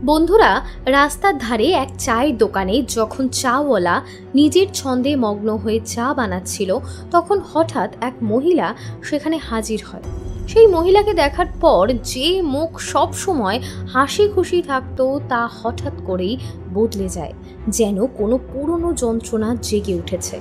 বন্ধুরা, রাস্তার ধারে এক চায়ের দোকানে যখন চাওয়ালা নিজের ছন্দে মগ্ন হয়ে চা বানাচ্ছিল, তখন হঠাৎ এক মহিলা সেখানে হাজির হয়। সেই মহিলাকে দেখার পর যে মুখ সব সময় হাসি খুশি থাকতো তা হঠাৎ করেই বদলে যায়, যেন কোনো পুরনো যন্ত্রণা জেগে উঠেছে।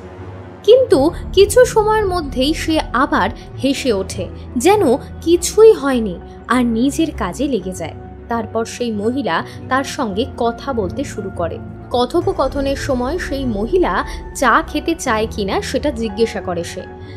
কিন্তু কিছু সময়ের মধ্যেই সে আবার হেসে ওঠে, যেন কিছুই হয়নি, আর নিজের কাজে লেগে যায়। তারপর সেই মহিলা তার সঙ্গে কথা বলতে শুরু করে। কথোপকথনের সময় সেই মহিলা চা খেতে চায় কিনা সেটা জিজ্ঞাসা করে।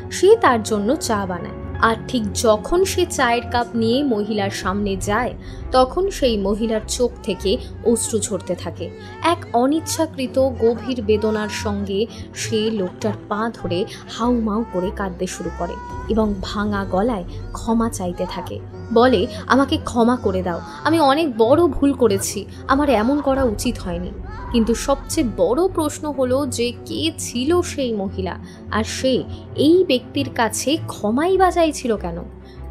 সে তার জন্য চা বানায়। আর ঠিক যখন সে চায়ের কাপ নিয়ে মহিলার সামনে যায়, তখন সেই মহিলার চোখ থেকে অশ্রু ঝরতে থাকে। এক অনিচ্ছাকৃত গভীর বেদনার সঙ্গে সে লোকটার পা ধরে হাউমাউ করে কাঁদতে শুরু করে এবং ভাঙা গলায় ক্ষমা চাইতে থাকে। বলে, আমাকে ক্ষমা করে দাও, আমি অনেক বড় ভুল করেছি, আমার এমন করা উচিত হয়নি। কিন্তু সবচেয়ে বড় প্রশ্ন হলো যে কে ছিল সেই মহিলা, আর সে এই ব্যক্তির কাছে ক্ষমাই বা চাইছিল কেন?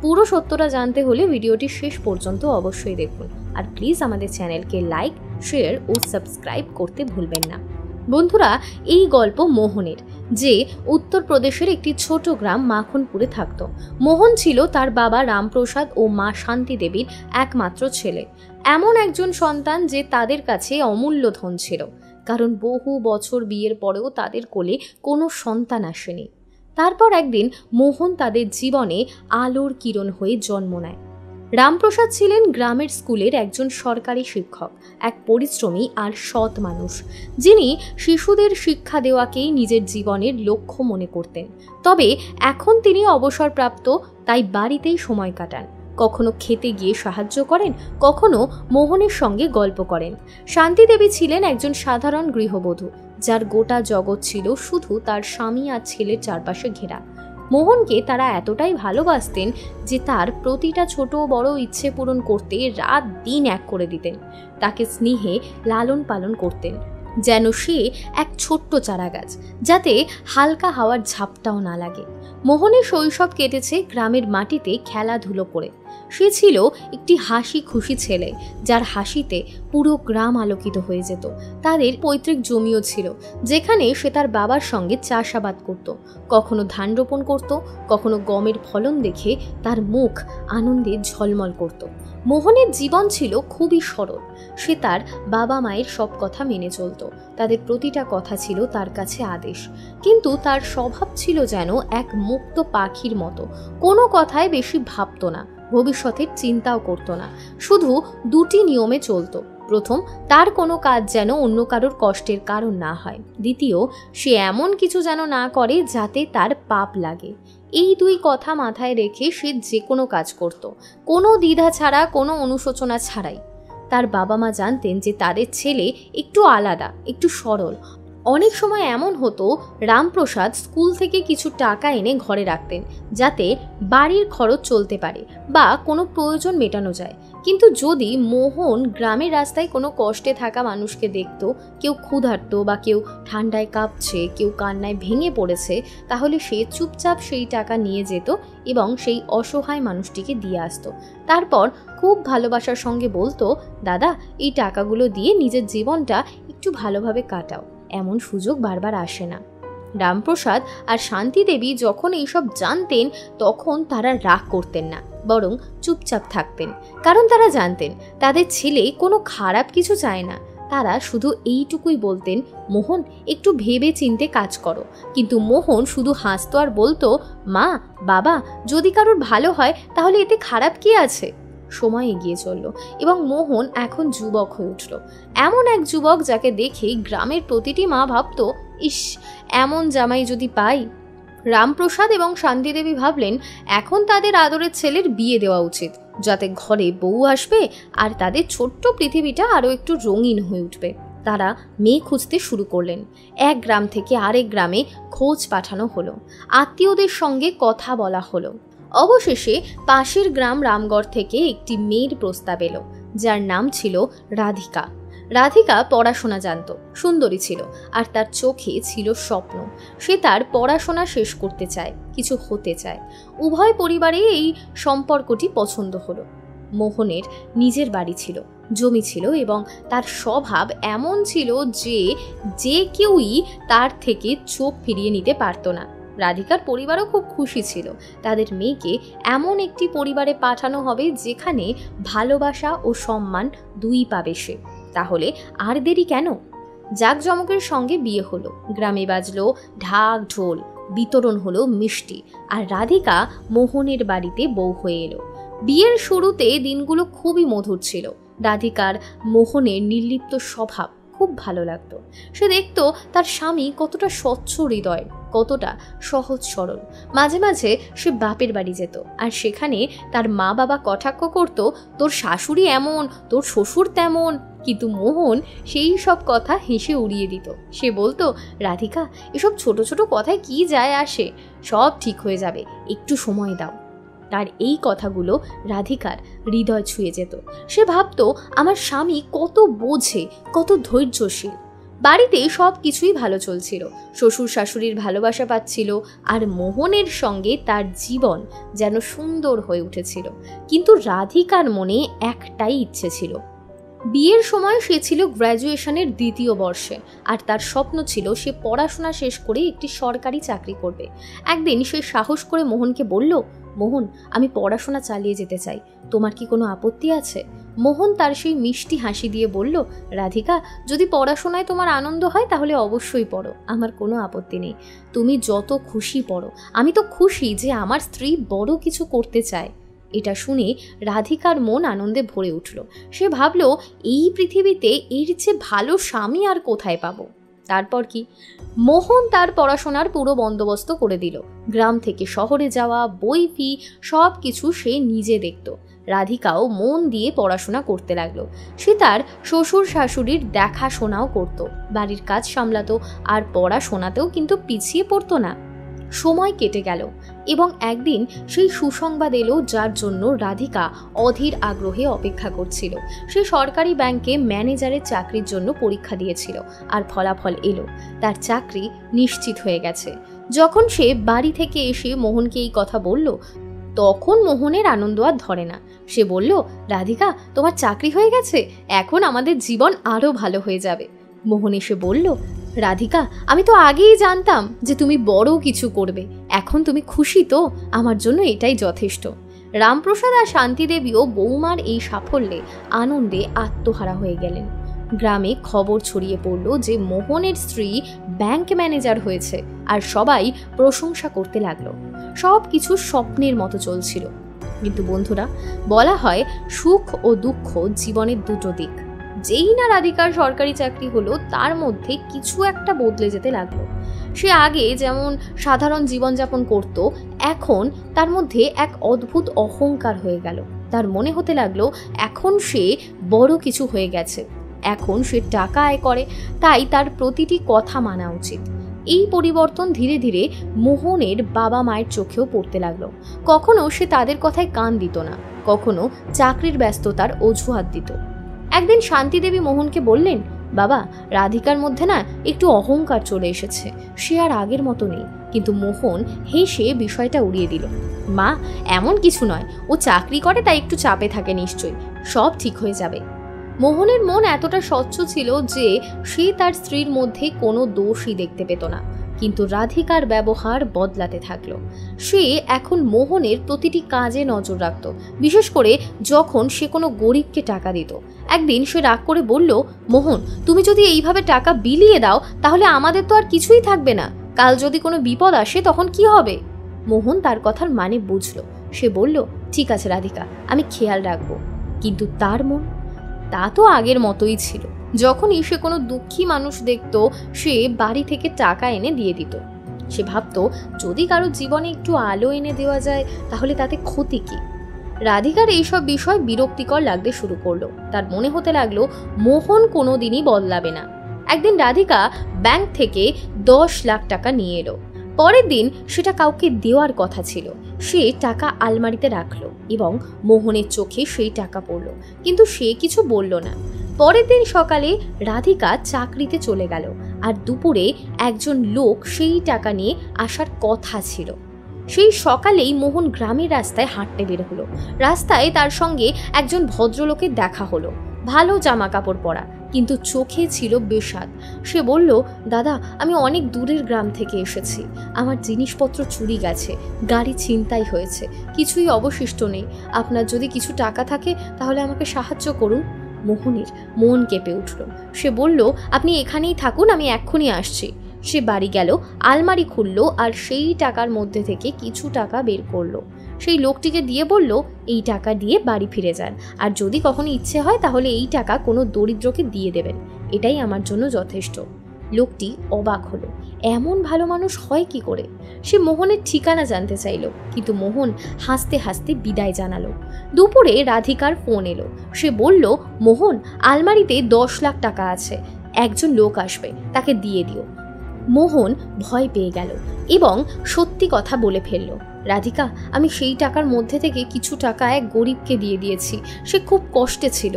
পুরো সত্যটা জানতে হলে ভিডিওটি শেষ পর্যন্ত অবশ্যই দেখুন, আর প্লিজ আমাদের চ্যানেলকে লাইক, শেয়ার ও সাবস্ক্রাইব করতে ভুলবেন না। বন্ধুরা, এই গল্প মোহনের, যে উত্তরপ্রদেশের একটি ছোট গ্রাম মাখনপুরে থাকত। মোহন ছিল তার বাবা রামপ্রসাদ ও মা শান্তি দেবীর একমাত্র ছেলে। এমন একজন সন্তান যে তাদের কাছে অমূল্য ধন ছিল, কারণ বহু বছর বিয়ের পরেও তাদের কোলে কোনো সন্তান আসেনি। তারপর একদিন মোহন তাদের জীবনে আলোর কিরণ হয়ে জন্ম নেয়। রামপ্রসাদ ছিলেন গ্রামের স্কুলের একজন সরকারি শিক্ষক, এক পরিশ্রমী আর সৎ মানুষ, যিনি শিশুদের শিক্ষা দেওয়াকেই নিজের জীবনের লক্ষ্য মনে করতেন। তবে এখন তিনি অবসরপ্রাপ্ত, তাই বাড়িতেই সময় কাটান। কখনো খেতে গিয়ে সাহায্য করেন, কখনো মোহনের সঙ্গে গল্প করেন। শান্তি দেবী ছিলেন একজন সাধারণ গৃহবধূ, যার গোটা জগৎ ছিল শুধু তার স্বামী আর ছেলের চারপাশে ঘেরা। মোহনকে তারা এতটাই ভালোবাসতেন যে তার প্রতিটা ছোট বড় ইচ্ছে পূরণ করতে রাত দিন এক করে দিতেন। তাকে স্নেহে লালন পালন করতেন, যেন সে এক ছোট্ট চারাগাছ, যাতে হালকা হাওয়ার ঝাপটাও না লাগে। মোহনের শৈশব কেটেছে গ্রামের মাটিতে খেলাধুলো করে। সে ছিল একটি হাসি খুশি ছেলে, যার হাসিতে পুরো গ্রাম আলোকিত হয়ে যেত। তাদের পৈতৃক জমিও ছিল, যেখানে সে তার বাবার সঙ্গে চাষাবাদ করত। কখনো ধান রোপণ করত, কখনো গমের ফলন দেখে তার মুখ আনন্দে ঝলমল করত। মোহনের জীবন ছিল খুবই সরল। সে তার বাবা মায়ের সব কথা মেনে চলত। তাদের প্রতিটা কথা ছিল তার কাছে আদেশ। কিন্তু তার স্বভাব ছিল যেন এক মুক্ত পাখির মতো, কোনো কথায় বেশি ভাবত না, ভবিষ্যতের চিন্তাও করত না। শুধু দুটি নিয়মে চলত। প্রথম, তার কোনো কাজ যেন অন্য কারোর কষ্টের কারণ না হয়। দ্বিতীয়, সে এমন কিছু যেন না করে যাতে তার পাপ লাগে। এই দুই কথা মাথায় রেখে সে যে কোনো কাজ করত, কোনো দ্বিধা ছাড়া, কোনো অনুশোচনা ছাড়াই। তার বাবা মা জানতেন যে তাদের ছেলে একটু আলাদা, একটু সরল। অনেক সময় এমন হতো, রামপ্রসাদ স্কুল থেকে কিছু টাকা এনে ঘরে রাখতেন, যাতে বাড়ির খরচ চলতে পারে বা কোনো প্রয়োজন মেটানো যায়। কিন্তু যদি মোহন গ্রামের রাস্তায় কোনো কষ্টে থাকা মানুষকে দেখত, কেউ ক্ষুধার্ত বা কেউ ঠান্ডায় কাঁপছে, কেউ কান্নায় ভেঙে পড়েছে, তাহলে সে চুপচাপ সেই টাকা নিয়ে যেত এবং সেই অসহায় মানুষটিকে দিয়ে আসতো। তারপর খুব ভালোবাসার সঙ্গে বলতো, দাদা, এই টাকাগুলো দিয়ে নিজের জীবনটা একটু ভালোভাবে কাটাও, এমন সুযোগ বারবার আসে না। রামপ্রসাদ আর শান্তি দেবী যখন এইসব জানতেন, তখন তারা রাগ করতেন না, বরং চুপচাপ থাকতেন। কারণ তারা জানতেন তাদের ছেলে কোনো খারাপ কিছু চায় না। তারা শুধু এইটুকুই বলতেন, মোহন, একটু ভেবে চিন্তে কাজ করো। কিন্তু মোহন শুধু হাসতো আর বলতো, মা, বাবা, যদি কারোর ভালো হয় তাহলে এতে খারাপ কি আছে? সময় এগিয়ে চলল এবং মোহন এখন যুবক হয়ে উঠল। এমন এক যুবক যাকে দেখে গ্রামের প্রতিটি মা ভাবত, ইস, এমন জামাই যদি পাই। রামপ্রসাদ এবং শান্তিদেবী ভাবলেন, এখন তাদের আদরের ছেলের বিয়ে দেওয়া উচিত, যাতে ঘরে বউ আসবে আর তাদের ছোট্ট পৃথিবীটা আরও একটু রঙিন হয়ে উঠবে। তারা মেয়ে খুঁজতে শুরু করলেন। এক গ্রাম থেকে আরেক গ্রামে খোঁজ পাঠানো হলো, আত্মীয়দের সঙ্গে কথা বলা হলো। অবশেষে পাশের গ্রাম রামগড় থেকে একটি মেয়ের প্রস্তাব এলো, যার নাম ছিল রাধিকা। রাধিকা পড়াশোনা জানত, সুন্দরী ছিল, আর তার চোখে ছিল স্বপ্ন। সে তার পড়াশোনা শেষ করতে চায়, কিছু হতে চায়। উভয় পরিবারে এই সম্পর্কটি পছন্দ হলো। মোহনের নিজের বাড়ি ছিল, জমি ছিল এবং তার স্বভাব এমন ছিল যে যে কেউই তার থেকে চোখ ফিরিয়ে নিতে পারতো না। রাধিকার পরিবারও খুব খুশি ছিল। তাদের মেয়েকে এমন একটি পরিবারে পাঠানো হবে যেখানে ভালোবাসা ও সম্মান দুই পাবে সে। তাহলে আর দেরি কেন? জাঁকজমকের সঙ্গে বিয়ে হলো, গ্রামে বাজলো ঢাক ঢোল, বিতরণ হলো মিষ্টি, আর রাধিকা মোহনের বাড়িতে বউ হয়ে এলো। বিয়ের শুরুতে দিনগুলো খুবই মধুর ছিল। রাধিকার মোহনের নির্লিপ্ত স্বভাব খুব ভালো লাগতো। সে দেখতো তার স্বামী কতটা স্বচ্ছ হৃদয়, কতটা সহজ সরল। মাঝে মাঝে সে বাপের বাড়ি যেত, আর সেখানে তার মা বাবা কটাক্ষ করত, তোর শাশুড়ি এমন, তোর শ্বশুর তেমন। কিন্তু মোহন সেই সব কথা হেসে উড়িয়ে দিত। সে বলতো, রাধিকা, এসব ছোট ছোট কথায় কি যায় আসে, সব ঠিক হয়ে যাবে, একটু সময় দাও। তার এই কথাগুলো রাধিকার হৃদয় ছুঁয়ে যেত। সে ভাবতো, আমার স্বামী কত বোঝে, কত ধৈর্যশীল। বাড়িতে সব কিছুই ভালো চলছিল, শ্বশুর শাশুড়ির ভালোবাসা পাচ্ছিল, আর মোহনের সঙ্গে তার জীবন যেন সুন্দর হয়ে উঠেছিল। কিন্তু রাধিকার মনে একটাই ইচ্ছে ছিল। বিয়ের সময় সে ছিল গ্র্যাজুয়েশনের দ্বিতীয় বর্ষে, আর তার স্বপ্ন ছিল সে পড়াশোনা শেষ করে একটি সরকারি চাকরি করবে। একদিন সে সাহস করে মোহনকে বলল, মোহন, আমি পড়াশোনা চালিয়ে যেতে চাই, তোমার কি কোনো আপত্তি আছে? মোহন তার সেই মিষ্টি হাসি দিয়ে বলল, রাধিকা, যদি পড়াশোনায় তোমার আনন্দ হয় তাহলে অবশ্যই পড়ো, আমার কোনো আপত্তি নেই। তুমি যত খুশি পড়ো, আমি তো খুশি যে আমার স্ত্রী বড় কিছু করতে চায়। এটা শুনে রাধিকার মন আনন্দে ভরে উঠল। সে ভাবল, এই পৃথিবীতে এর চেয়ে ভালো স্বামী আর কোথায় পাবো। তারপর কি, মোহন তার পড়াশোনার পুরো বন্দোবস্ত করে দিল। গ্রাম থেকে শহরে যাওয়া, বই ফি, সব কিছু সে নিজে দেখত। রাধিকাও মন দিয়ে পড়াশোনা করতে লাগলো। সে তার শ্বশুর শাশুড়ির দেখাশোনাও করত, বাড়ির কাজ সামলাতো, আর পড়াশোনাতেও কিন্তু পিছিয়ে পড়তো না। সময় কেটে গেল এবং একদিন সেই সুসংবাদ এলো যার জন্য রাধিকা অধীর আগ্রহে অপেক্ষা করছিল। সে সরকারি ব্যাংকে ম্যানেজারের চাকরির জন্য পরীক্ষা দিয়েছিল, আর ফলাফল এলো, তার চাকরি নিশ্চিত হয়ে গেছে। যখন সে বাড়ি থেকে এসে মোহনকে এই কথা বলল, তখন মোহনের আনন্দ আর ধরে না। সে বলল, রাধিকা, তোমার চাকরি হয়ে গেছে, এখন আমাদের জীবন আরও ভালো হয়ে যাবে। মোহন এসে বলল, রাধিকা, আমি তো আগেই জানতাম যে তুমি বড় কিছু করবে, এখন তুমি খুশি তো? আমার জন্য এটাই যথেষ্ট। রামপ্রসাদ আর শান্তিদেবীও বৌমার এই সাফল্যে আনন্দে আত্মহারা হয়ে গেলেন। গ্রামে খবর ছড়িয়ে পড়ল যে মোহনের স্ত্রী ব্যাংক ম্যানেজার হয়েছে, আর সবাই প্রশংসা করতে লাগলো। সব কিছু স্বপ্নের মতো চলছিল। কিন্তু বন্ধুরা, বলা হয় সুখ ও দুঃখ জীবনের দুটো দিক। যেই না রাধিকার সরকারি চাকরি হলো, তার মধ্যে কিছু একটা বদলে যেতে লাগলো। সে আগে যেমন সাধারণ জীবনযাপন করত, এখন তার মধ্যে এক অদ্ভুত অহংকার হয়ে গেল। তার মনে হতে লাগলো এখন সে বড় কিছু হয়ে গেছে, এখন সে টাকা আয় করে, তাই তার প্রতিটি কথা মানা উচিত। এই পরিবর্তন ধীরে ধীরে মোহনের বাবা মায়ের চোখেও পড়তে লাগলো। কখনো সে তাদের কথায় কান দিত না, কখনো চাকরির ব্যস্ততার অজুহাত দিত। একদিন শান্তিদেবী মোহনকে বললেন, বাবা, রাধিকার মধ্যে না একটু অহংকার চলে এসেছে, সে আর আগের মতো নেই। কিন্তু মোহন হেসে বিষয়টা উড়িয়ে দিল, মা, এমন কিছু নয়, ও চাকরি করে তাই একটু চাপে থাকে, নিশ্চয়ই সব ঠিক হয়ে যাবে। মোহনের মন এতটা স্বচ্ছ ছিল যে সে তার স্ত্রীর মধ্যে কোনো দোষই দেখতে পেত না। কিন্তু রাধিকার ব্যবহার বদলাতে থাকলো। সে এখন মোহনের প্রতিটি কাজে নজর রাখত, বিশেষ করে যখন সে কোনো গরিবকে টাকা দিত। একদিন সে রাগ করে বলল, মোহন, তুমি যদি এইভাবে টাকা বিলিয়ে দাও তাহলে আমাদের তো আর কিছুই থাকবে না, কাল যদি কোনো বিপদ আসে তখন কি হবে? মোহন তার কথার মানে বুঝল। সে বলল, ঠিক আছে রাধিকা, আমি খেয়াল রাখবো। কিন্তু তার মন, তা তো আগের মতোই ছিল। যখনই সে কোনো দুঃখী মানুষ দেখত, সে বাড়ি থেকে টাকা এনে দিয়ে দিত। সে ভাবত, যদি কারো জীবনে একটু আলো এনে দেওয়া যায় তাহলে তাতে ক্ষতি কি? রাধিকার এইসব বিষয় বিরক্তিকর লাগতে শুরু করলো। তার মনে হতে লাগলো মোহন কোনোদিনই বদলাবে না। একদিন রাধিকা ব্যাংক থেকে 10 লাখ টাকা নিয়ে এলো। পরের দিন সেটা কাউকে দেওয়ার কথা ছিল। সে টাকা আলমারিতে রাখলো এবং মোহনের চোখে সেই টাকা পড়ল, কিন্তু সে কিছু বলল না। পরের দিন সকালে রাধিকা চাকরিতে চলে গেল, আর দুপুরে একজন লোক সেই টাকা নিয়ে আসার কথা ছিল। সেই সকালেই মোহন গ্রামের রাস্তায় হাঁটতে বের হলো। রাস্তায় তার সঙ্গে একজন ভদ্রলোকের দেখা হলো। ভালো জামা কাপড় পরা, কিন্তু চোখে ছিল বিষাদ। সে বলল, দাদা, আমি অনেক দূরের গ্রাম থেকে এসেছি, আমার জিনিসপত্র চুরি গেছে, গাড়ি ছিনতাই হয়েছে, কিছুই অবশিষ্ট নেই, আপনার যদি কিছু টাকা থাকে তাহলে আমাকে সাহায্য করুন। মোহনের মন কেঁপে উঠল। সে বলল, আপনি এখানেই থাকুন, আমি এক্ষুনি আসছি। সে বাড়ি গেল, আলমারি খুলল আর সেই টাকার মধ্যে থেকে কিছু টাকা বের করলো। সেই লোকটিকে দিয়ে বলল, এই টাকা দিয়ে বাড়ি ফিরে যান, আর যদি কখনো ইচ্ছে হয় তাহলে এই টাকা কোনো দরিদ্রকে দিয়ে দেবেন, এটাই আমার জন্য যথেষ্ট। লোকটি অবাক হলো, এমন ভালো মানুষ হয় কি করে? সে মোহনের ঠিকানা জানতে চাইল, কিন্তু মোহন হাসতে হাসতে বিদায় জানালো। দুপুরে রাধিকার ফোন এলো। সে বলল, মোহন, আলমারিতে 10 লাখ টাকা আছে, একজন লোক আসবে, তাকে দিয়ে দিও। মোহন ভয় পেয়ে গেল এবং সত্যি কথা বলে ফেলল, রাধিকা, আমি সেই টাকার মধ্যে থেকে কিছু টাকা এক গরিবকে দিয়ে দিয়েছি, সে খুব কষ্টে ছিল।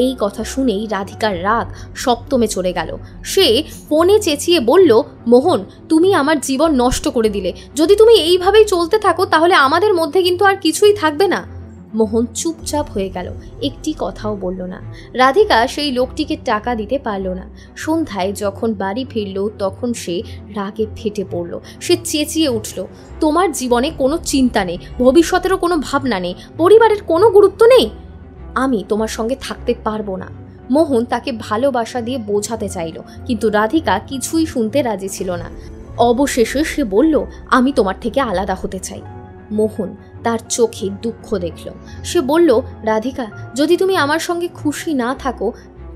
এই কথা শুনেই রাধিকার রাগ সপ্তমে চলে গেল। সে ফোনে চেঁচিয়ে বলল, মোহন, তুমি আমার জীবন নষ্ট করে দিলে, যদি তুমি এইভাবেই চলতে থাকো তাহলে আমাদের মধ্যে কিন্তু আর কিছুই থাকবে না। মোহন চুপচাপ হয়ে গেল, একটি কথাও বলল না। রাধিকা সেই লোকটিকে টাকা দিতে পারল না। সন্ধ্যায় যখন বাড়ি ফিরল তখন সে রাগে ফেটে পড়ল। সে চেঁচিয়ে উঠল, তোমার জীবনে কোনো চিন্তা নেই, ভবিষ্যতেরও কোনো ভাবনা নেই, পরিবারের কোনো গুরুত্ব নেই, আমি তোমার সঙ্গে থাকতে পারবো না। মোহন তাকে ভালোবাসা দিয়ে বোঝাতে চাইল, কিন্তু রাধিকা কিছুই শুনতে রাজি ছিল না। অবশেষে সে বলল, আমি তোমার থেকে আলাদা হতে চাই। মোহন তার চোখে দুঃখ দেখল। সে বলল, রাধিকা, যদি তুমি আমার সঙ্গে খুশি না থাকো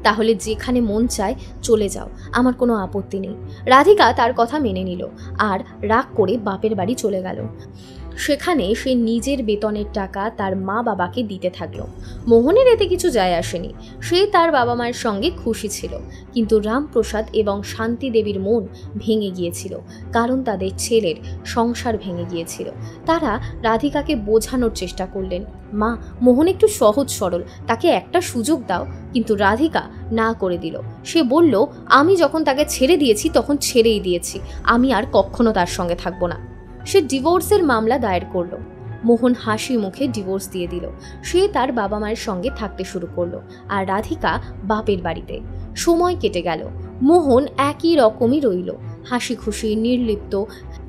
তাহলে যেখানে মন চায় চলে যাও, আমার কোনো আপত্তি নেই। রাধিকা তার কথা মেনে নিল আর রাগ করে বাপের বাড়ি চলে গেল। সেখানে সে নিজের বেতনের টাকা তার মা বাবাকে দিতে থাকলো। মোহনের এতে কিছু যায় আসেনি, সে তার বাবা মায়ের সঙ্গে খুশি ছিল, কিন্তু রামপ্রসাদ এবং শান্তি দেবীর মন ভেঙে গিয়েছিল, কারণ তাদের ছেলের সংসার ভেঙে গিয়েছিল। তারা রাধিকাকে বোঝানোর চেষ্টা করলেন, মা, মোহন একটু সহজ সরল, তাকে একটা সুযোগ দাও। কিন্তু রাধিকা না করে দিল। সে বলল, আমি যখন তাকে ছেড়ে দিয়েছি তখন ছেড়েই দিয়েছি, আমি আর কখনো তার সঙ্গে থাকবো না। সে ডিভোর্সের মামলা দায়ের করলো। মোহন হাসি মুখে ডিভোর্স দিয়ে দিল। সে তার বাবা মায়ের সঙ্গে থাকতে শুরু করলো আর রাধিকা বাপের বাড়িতে। সময় কেটে গেল, মোহন একই রকমই রইল, হাসি খুশি, নির্লিপ্ত।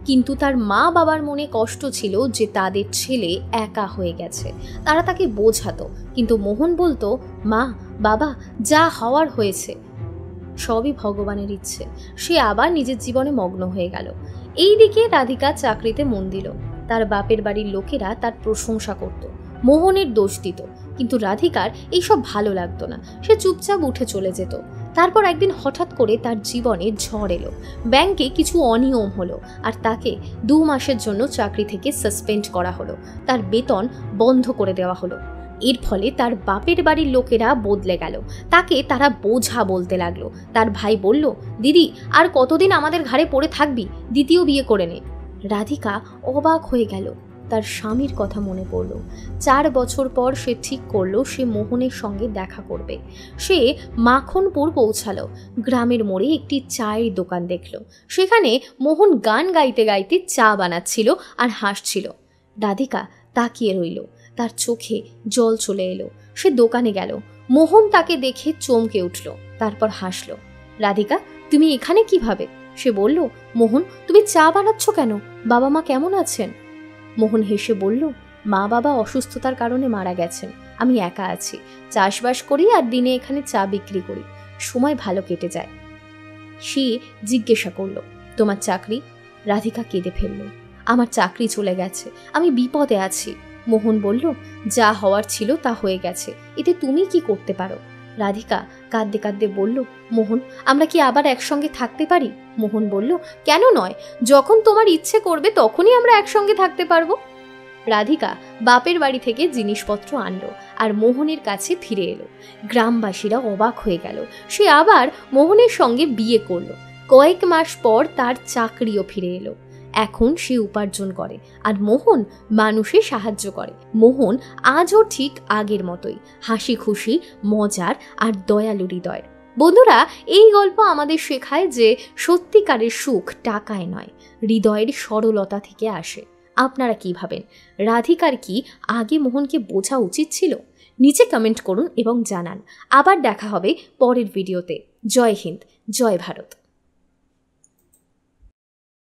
কিন্তু তার মা বাবার মনে কষ্ট ছিল যে তাদের ছেলে একা হয়ে গেছে। তারা তাকে বোঝাতো, কিন্তু মোহন বলতো, মা, বাবা, যা হওয়ার হয়েছে, সবই ভগবানের ইচ্ছে। সে আবার নিজের জীবনে মগ্ন হয়ে গেল। এইদিকে রাধিকা চাকরিতে মন দিল। তার বাপের বাড়ির লোকেরা তার প্রশংসা করত, মোহনের দোষ দিত, কিন্তু রাধিকার এইসব ভালো লাগতো না। সে চুপচাপ উঠে চলে যেত। তারপর একদিন হঠাৎ করে তার জীবনে ঝড় এলো। ব্যাংকে কিছু অনিয়ম হলো আর তাকে 2 মাসের জন্য চাকরি থেকে সাসপেন্ড করা হলো। তার বেতন বন্ধ করে দেওয়া হলো। এর ফলে তার বাপের বাড়ির লোকেরা বদলে গেল। তাকে তারা বোঝা বলতে লাগলো। তার ভাই বলল, দিদি, আর কতদিন আমাদের ঘাড়ে পড়ে থাকবি, দ্বিতীয় বিয়ে করে নে। রাধিকা অবাক হয়ে গেল। তার স্বামীর কথা মনে পড়ল। 4 বছর পর সে ঠিক করলো সে মোহনের সঙ্গে দেখা করবে। সে মাখনপুর পৌঁছালো। গ্রামের মোড়ে একটি চায়ের দোকান দেখল। সেখানে মোহন গান গাইতে গাইতে চা বানাচ্ছিল আর হাসছিল। রাধিকা তাকিয়ে রইল, তার চোখে জল চলে এলো। সে দোকানে গেল। মোহন তাকে দেখে চমকে উঠল, তারপর হাসল। রাধিকা, তুমি এখানে কিভাবে? সে বলল, মোহন, তুমি চা বানাচ্ছ কেন? বাবা মা কেমন আছেন? মোহন হেসে বলল, মা বাবা অসুস্থতার কারণে মারা গেছেন, আমি একা আছি, চাষবাস করি আর দিনে এখানে চা বিক্রি করি, সময় ভালো কেটে যায়। সে জিজ্ঞাসা করল, তোমার চাকরি? রাধিকা কেঁদে ফেলল, আমার চাকরি চলে গেছে, আমি বিপদে আছি। মোহন বলল, যা হওয়ার ছিল তা হয়ে গেছে, এতে তুমি কি করতে পারো? রাধিকা কাঁদতে কাঁদতে বলল, মোহন, আমরা কি আবার একসঙ্গে থাকতে পারি? মোহন বলল, কেন নয়, যখন তোমার ইচ্ছে করবে তখনই আমরা একসঙ্গে থাকতে পারবো। রাধিকা বাপের বাড়ি থেকে জিনিসপত্র আনলো আর মোহনের কাছে ফিরে এলো। গ্রামবাসীরা অবাক হয়ে গেল। সে আবার মোহনের সঙ্গে বিয়ে করলো। কয়েক মাস পর তার চাকরিও ফিরে এলো। এখন সে উপার্জন করে আর মোহন মানুষের সাহায্য করে। মোহন আজও ঠিক আগের মতোই, হাসি খুশি, মজার আর দয়ালু হৃদয়ের। বন্ধুরা, এই গল্প আমাদের শেখায় যে সত্যিকারের সুখ টাকায় নয়, হৃদয়ের সরলতা থেকে আসে। আপনারা কি ভাবেন? রাধিকার কি আগে মোহনকে বোঝা উচিত ছিল? নিচে কমেন্ট করুন এবং জানান। আবার দেখা হবে পরের ভিডিওতে। জয় হিন্দ, জয় ভারত।